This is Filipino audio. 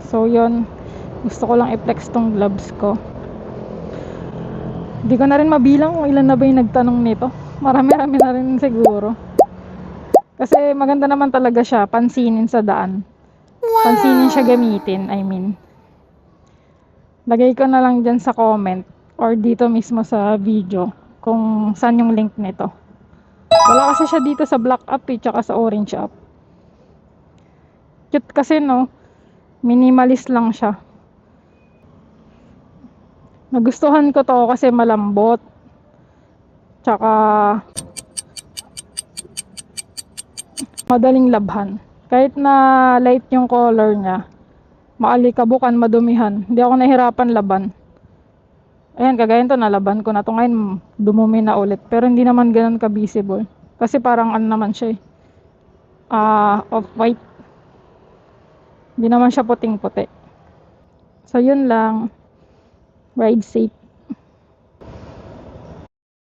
So yun, gusto ko lang i-flex tong gloves ko. Hindi ko na rin mabilang kung ilan na ba yung nagtanong nito. Marami-rami na rin siguro. Kasi maganda naman talaga siya, pansinin sa daan. Pansinin siya gamitin, I mean. Lagay ko na lang dyan sa comment or dito mismo sa video kung saan yung link nito. Wala kasi siya dito sa black app tsaka sa orange app. Cute kasi no, minimalist lang siya. Nagustuhan ko to kasi malambot. Tsaka madaling labhan. Kahit na light yung color niya, maalikabukan, madumihan. Hindi ako nahirapan laban. Ayan, kagaya nito, nalaban ko na to ngayon, dumumi na ulit. Pero hindi naman ganun ka-visible. Kasi parang ano naman siya eh. Off-white. Hindi naman siya puting-puti. So, yun lang. Ride safe.